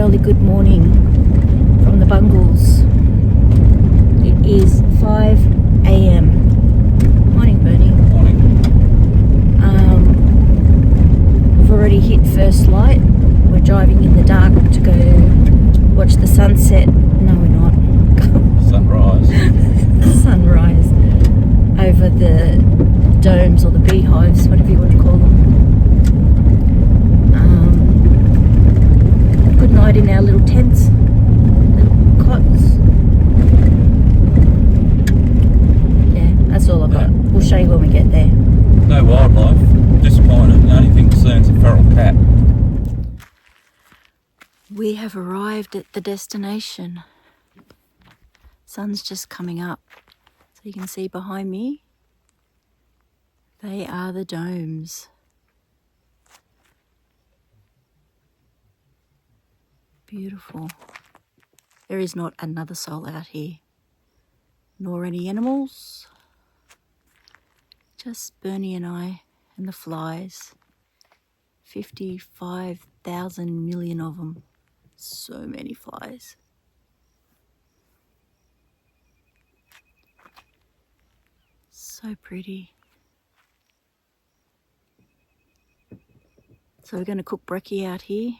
jolly good morning from the Bungles. It is 5 a.m. Morning, Bernie. Morning. We've already hit first light. We're driving in the dark to go watch the sunset. No, we're not. Sunrise. Sunrise over the domes or the beehives, whatever you want to call them. Good night in our little tents, little cots. Yeah, that's all I've got. We'll show you when we get there. No wildlife. Disappointed. The only thing concern's a feral cat. We have arrived at the destination. Sun's just coming up, so you can see behind me. They are the domes. Beautiful. There is not another soul out here, nor any animals. Just Bernie and I and the flies. 55,000 million of them. So many flies. So pretty. So we're going to cook brekkie out here.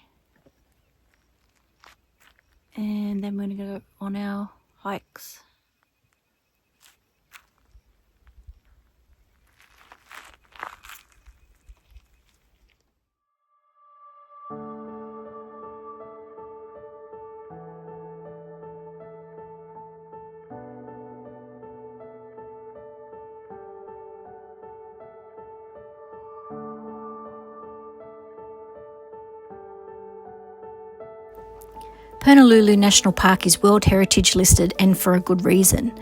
And then we're going to go on our hikes. Purnululu National Park is World Heritage listed, and for a good reason.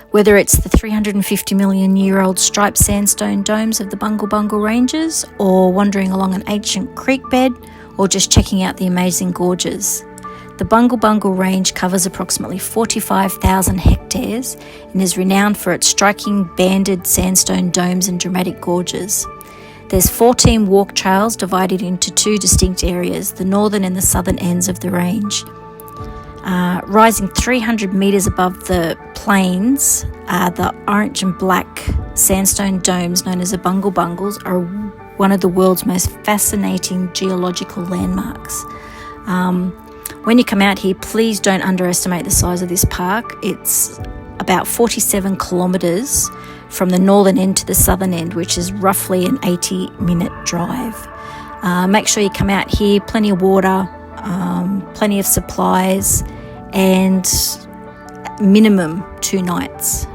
Whether it's the 350 million year old striped sandstone domes of the Bungle Ranges, or wandering along an ancient creek bed, or just checking out the amazing gorges. The Bungle Range covers approximately 45,000 hectares and is renowned for its striking banded sandstone domes and dramatic gorges. There's 14 walk trails divided into two distinct areas, the northern and the southern ends of the range. Rising 300 metres above the plains, the orange and black sandstone domes known as the Bungles are one of the world's most fascinating geological landmarks. When you come out here, please don't underestimate the size of this park. It's about 47 kilometres from the northern end to the southern end, which is roughly an 80-minute drive. Make sure you come out here, plenty of water, plenty of supplies, and minimum 2 nights.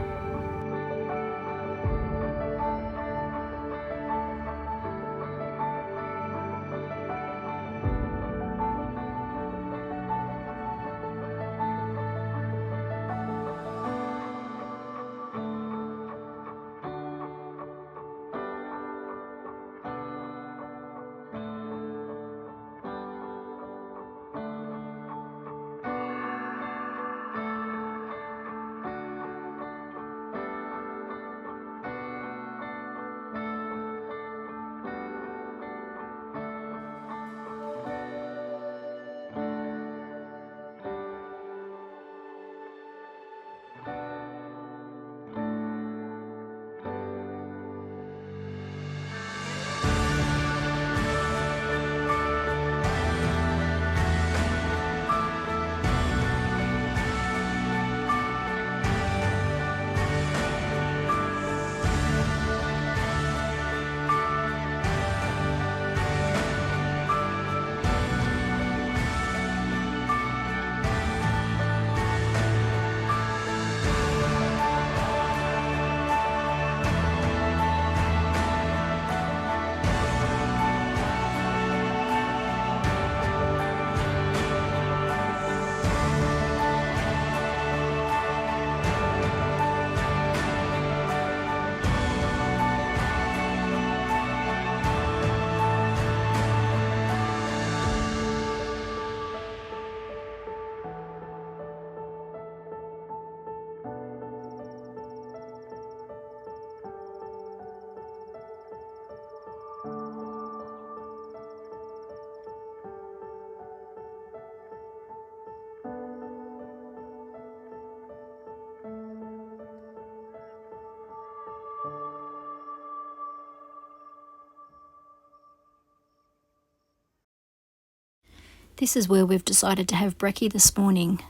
This is where we've decided to have brekkie this morning.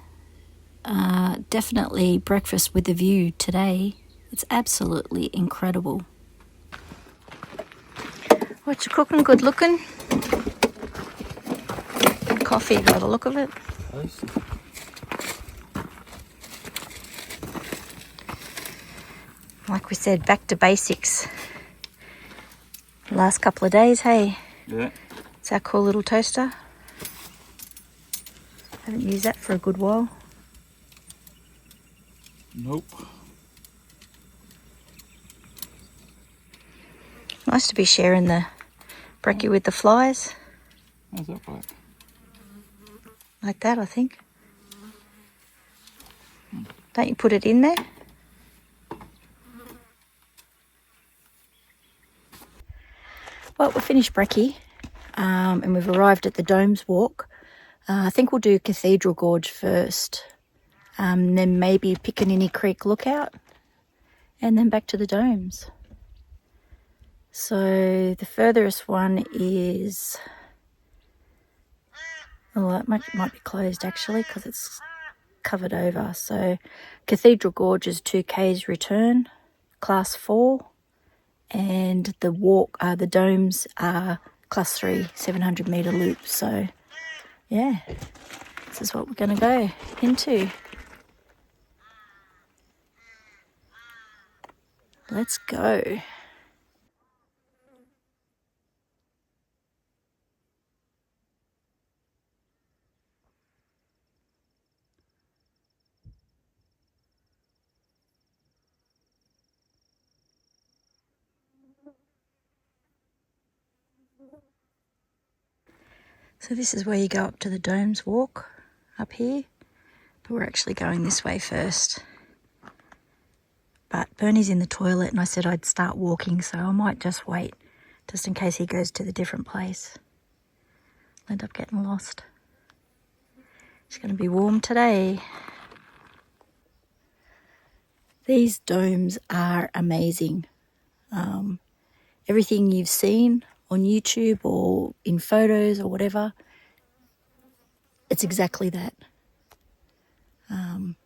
Definitely breakfast with a view today. It's absolutely incredible. What you cooking? Good looking? Coffee by the look of it. Like we said, back to basics. Last couple of days, hey? Yeah. It's our cool little toaster. Haven't used that for a good while. Nope. Nice to be sharing the brekkie with the flies. How's that work? Like that, I think. Don't you put it in there? Well, we're finished brekkie, and we've arrived at the Domes Walk. I think we'll do Cathedral Gorge first, then maybe Pickaninny Creek Lookout, and then back to the Domes. So the furthest one is... Oh, that might be closed actually because it's covered over. So Cathedral Gorge is 2K's return, class 4, and the Domes are class 3, 700 metre loop. So yeah, this is what we're going to go into. Let's go. So this is where you go up to the Domes Walk, up here. But we're actually going this way first. But Bernie's in the toilet and I said I'd start walking, so I might just wait, just in case he goes to the different place. I'll end up getting lost. It's going to be warm today. These domes are amazing. Everything you've seen on YouTube or in photos or whatever, it's exactly that.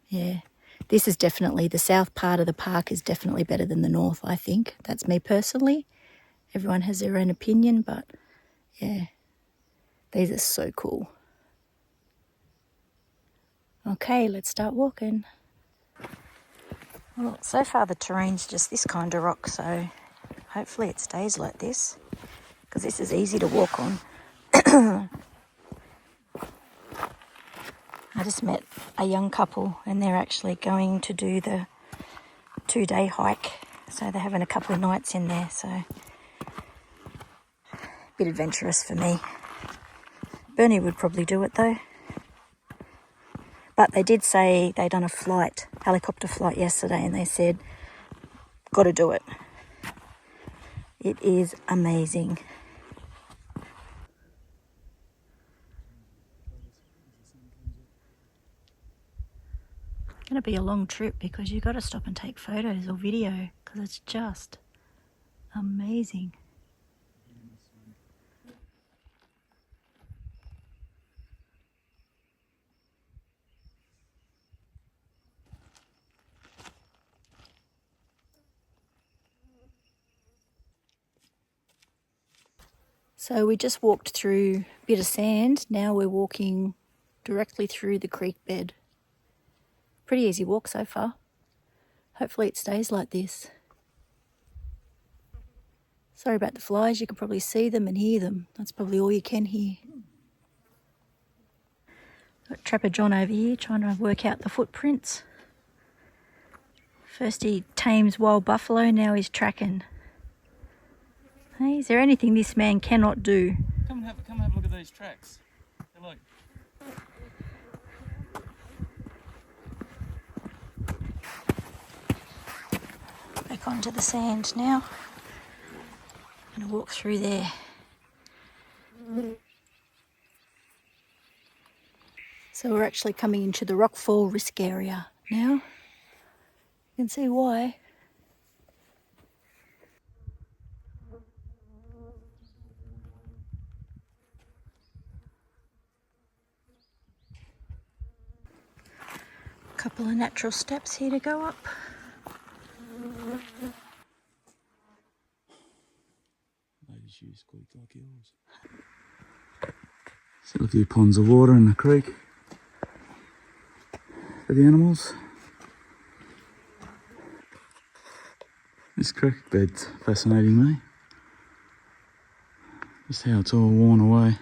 Yeah, this is definitely, the south part of the park is definitely better than the north, I think. That's me personally. Everyone has their own opinion, but yeah, these are so cool. Okay, let's start walking. Well, so far the terrain's just this kind of rock, so hopefully it stays like this, because this is easy to walk on. I just met a young couple and they're actually going to do the 2-day hike, so they're having a couple of nights in there, so a bit adventurous for me. Bernie would probably do it though. But they did say they'd done a helicopter flight yesterday, and they said, got to do it. It is amazing. It's going to be a long trip because you've got to stop and take photos or video because it's just amazing. So we just walked through a bit of sand. Now we're walking directly through the creek bed. Pretty easy walk so far. Hopefully it stays like this. Sorry about the flies, you can probably see them and hear them. That's probably all you can hear. Got Trapper John over here trying to work out the footprints. First he tames wild buffalo, now he's tracking. Hey, is there anything this man cannot do? Come have a look at these tracks. They're like... Back onto the sand now. I'm going to walk through there. So we're actually coming into the rockfall risk area now. You can see why. Couple of natural steps here to go up. Ladies' shoes squeak like yours. Still a few ponds of water in the creek for the animals. This creek bed's fascinating me. Just how it's all worn away.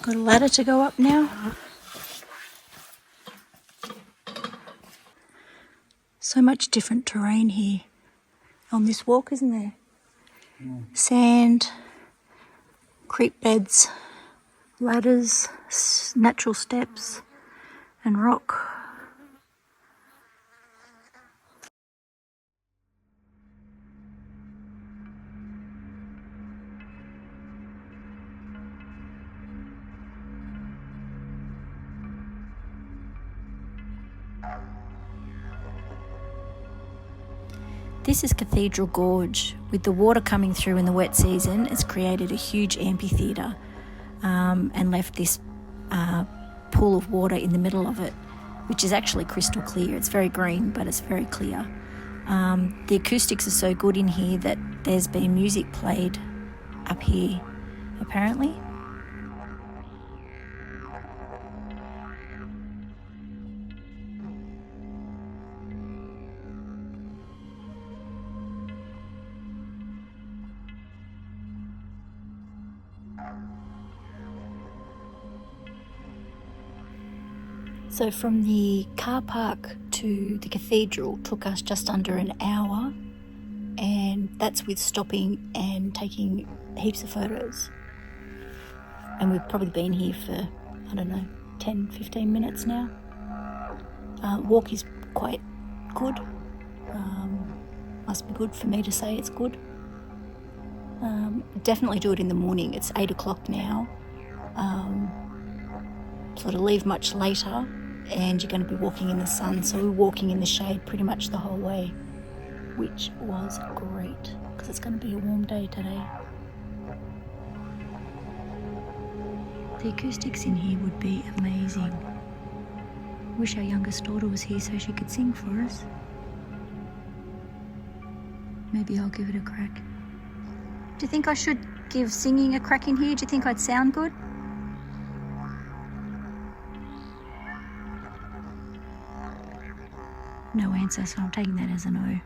Got a ladder to go up now. So much different terrain here on this walk, isn't there? Sand, creek beds, ladders, natural steps, and rock. This is Cathedral Gorge. With the water coming through in the wet season, it's created a huge amphitheatre and left this pool of water in the middle of it, which is actually crystal clear. It's very green, but it's very clear. The acoustics are so good in here that there's been music played up here, apparently. So from the car park to the cathedral took us just under an hour, and that's with stopping and taking heaps of photos. And we've probably been here for, 10-15 minutes now. Walk is quite good. Must be good for me to say it's good. Definitely do it in the morning. It's 8 o'clock now. Sort of leave much later, and you're going to be walking in the sun, so we're walking in the shade pretty much the whole way, which was great because it's going to be a warm day today. The acoustics in here would be amazing. Wish our youngest daughter was here so she could sing for us. Maybe I'll give it a crack. Do you think I should give singing a crack in here? Do you think I'd sound good? No answer, so I'm taking that as a no.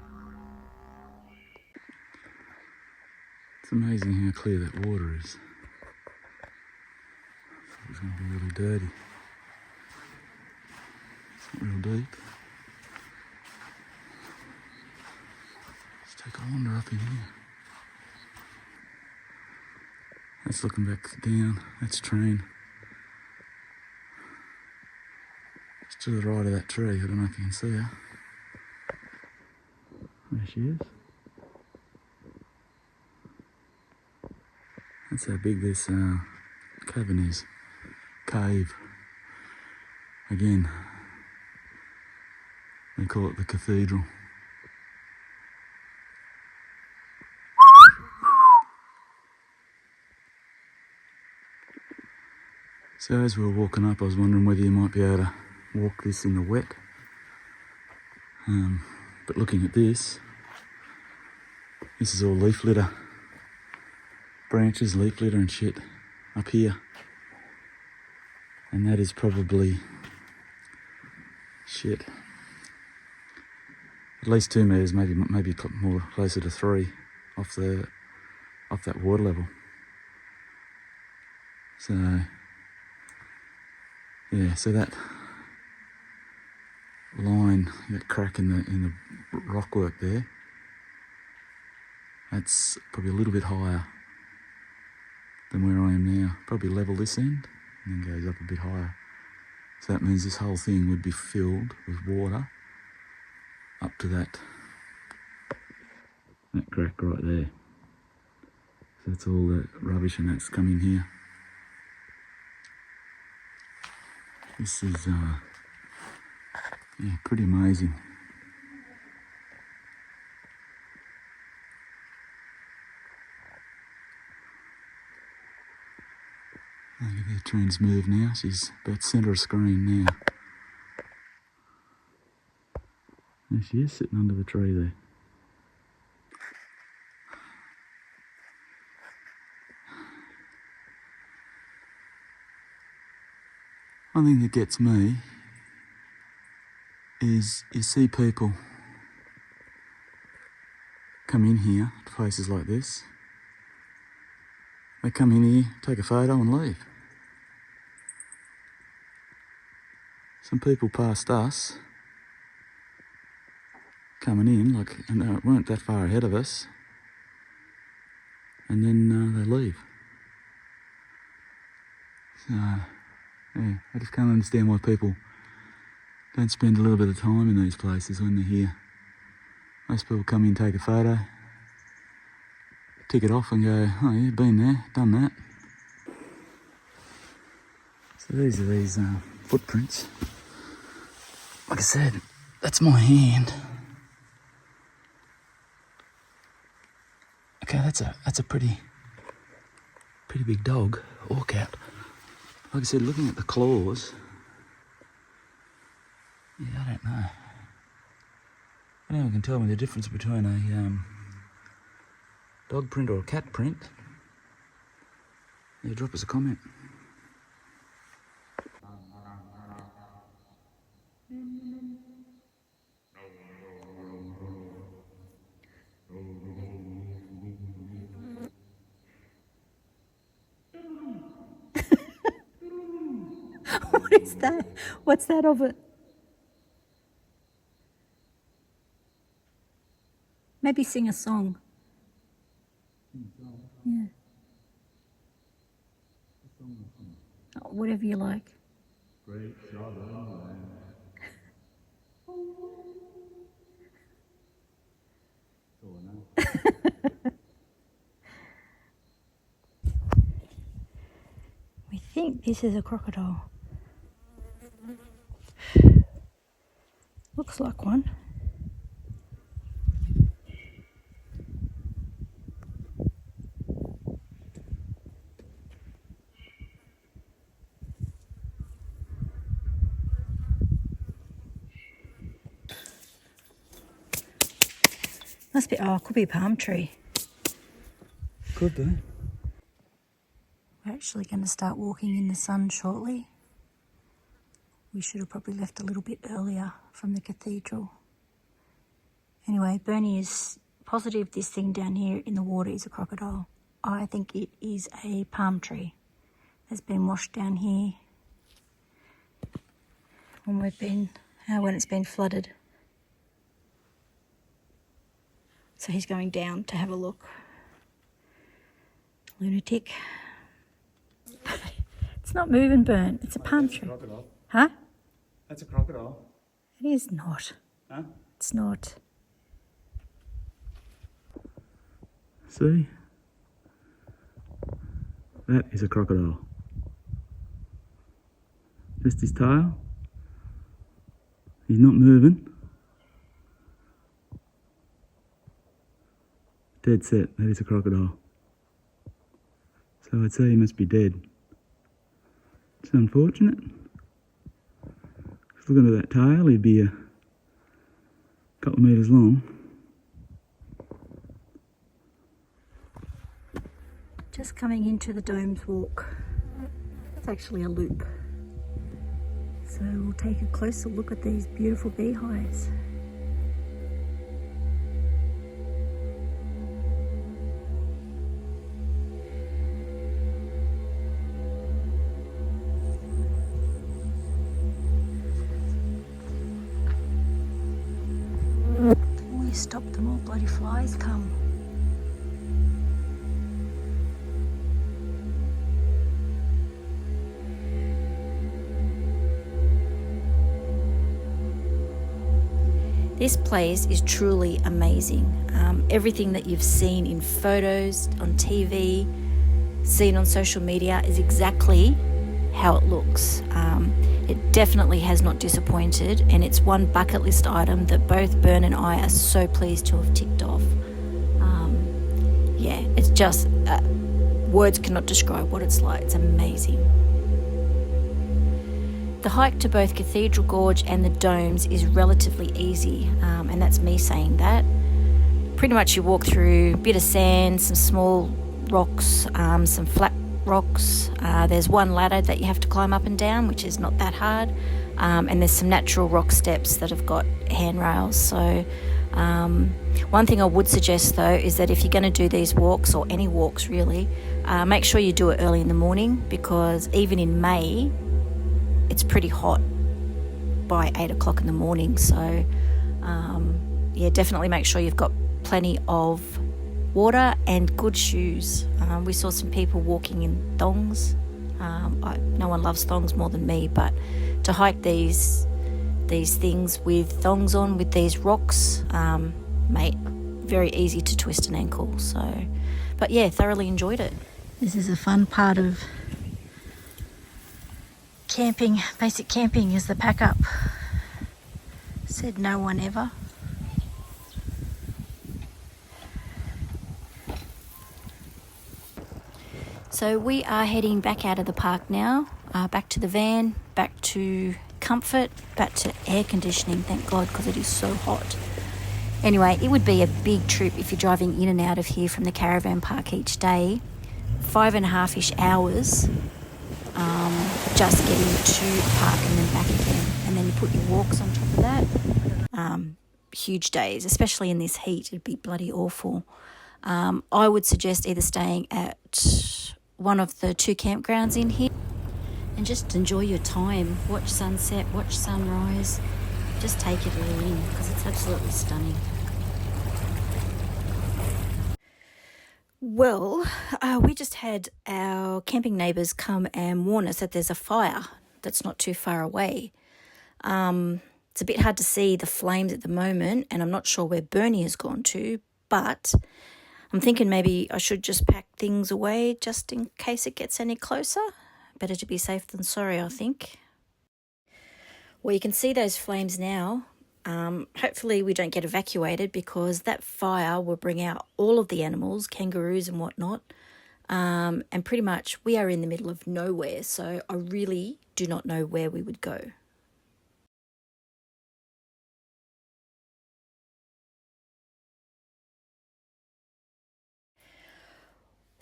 It's amazing how clear that water is. I thought it was going to be really dirty. It's not real deep. Let's take a wander up in here. That's looking back down. That's train. It's to the right of that tree. I don't know if you can see her. There she is. That's how big this cavern is. Cave. Again, they call it the cathedral. So as we were walking up, I was wondering whether you might be able to walk this in the wet. But looking at this is all leaf litter. Branches, leaf litter and shit up here. And that is probably, shit, at least 2 metres, maybe more closer to 3 off that water level. So yeah, so that line, that crack in the rockwork there, that's probably a little bit higher than where I am now. Probably level this end and then goes up a bit higher. So that means this whole thing would be filled with water up to that crack right there. So that's all the rubbish and that's come in here. This is yeah, pretty amazing. Look at their trends move now. She's about centre of screen now. There she is, sitting under the tree there. One thing that gets me is you see people come in here to places like this. They come in here, take a photo and leave. Some people passed us coming in, and they weren't that far ahead of us, and then they leave. So, yeah, I just can't understand why people don't spend a little bit of time in these places when they're here. Most people come in, take a photo, tick it off and go, oh yeah, been there, done that. So these are these footprints. Like I said, that's my hand. Okay, that's a pretty big dog, or cat. Like I said, looking at the claws, yeah, I don't know. Anyone can tell me the difference between a dog print or a cat print? Yeah, drop us a comment. What is that? What's that of it? Maybe sing a song. Yeah. Oh, whatever you like. Great southern land. We think this is a crocodile. Looks like one. Must be, oh, it could be a palm tree. Could be. We're actually going to start walking in the sun shortly. We should have probably left a little bit earlier from the cathedral. Anyway, Bernie is positive this thing down here in the water is a crocodile. I think it is a palm tree that's been washed down here when it's been flooded. So he's going down to have a look. Lunatic. It's not moving, Bern. It's a palm tree. Crocodile. Huh? That's a crocodile. It is not. Huh? It's not. See? That is a crocodile. Just his tail. He's not moving. Dead set, that is a crocodile. So I'd say he must be dead. It's unfortunate. Just looking at that tail, he'd be a couple of metres long. Just coming into the Domes Walk. It's actually a loop. So we'll take a closer look at these beautiful beehives. We stop them, all bloody flies come. This place is truly amazing. Everything that you've seen in photos, on TV, seen on social media is exactly how it looks. It definitely has not disappointed, and it's one bucket list item that both Bern and I are so pleased to have ticked off. Yeah, it's just, words cannot describe what it's like. It's amazing. The hike to both Cathedral Gorge and the domes is relatively easy, and that's me saying that. Pretty much you walk through a bit of sand, some small rocks, some flat rocks. There's one ladder that you have to climb up and down, which is not that hard, and there's some natural rock steps that have got handrails. So one thing I would suggest though is that if you're going to do these walks, or any walks really, make sure you do it early in the morning, because even in May it's pretty hot by 8 o'clock in the morning. So yeah, definitely make sure you've got plenty of water and good shoes. We saw some people walking in thongs. No one loves thongs more than me, but to hike these things with thongs on, with these rocks, mate, very easy to twist an ankle. So, but yeah, thoroughly enjoyed it. This is a fun part of camping, basic camping, is the pack up. Said no one ever. So we are heading back out of the park now, back to the van, back to comfort, back to air conditioning, thank God, because it is so hot. Anyway, it would be a big trip if you're driving in and out of here from the caravan park each day. 5.5-ish hours just getting to the park and then back again. And then you put your walks on top of that. Huge days, especially in this heat, it'd be bloody awful. I would suggest either staying at one of the 2 campgrounds in here and just enjoy your time. Watch sunset, watch sunrise. Just take it all in, because it's absolutely stunning. Well, we just had our camping neighbours come and warn us that there's a fire that's not too far away. It's a bit hard to see the flames at the moment, and I'm not sure where Bernie has gone to, but I'm thinking maybe I should just pack things away just in case it gets any closer. Better to be safe than sorry, I think. Well, you can see those flames now. Hopefully we don't get evacuated, because that fire will bring out all of the animals, kangaroos and whatnot. And pretty much we are in the middle of nowhere, so I really do not know where we would go.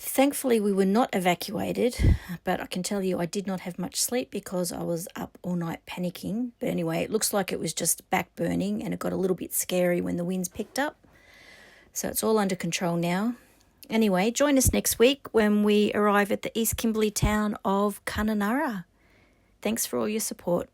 Thankfully, we were not evacuated, but I can tell you I did not have much sleep because I was up all night panicking. But anyway, it looks like it was just back burning, and it got a little bit scary when the winds picked up. So it's all under control now. Anyway, join us next week when we arrive at the East Kimberley town of Kununurra. Thanks for all your support.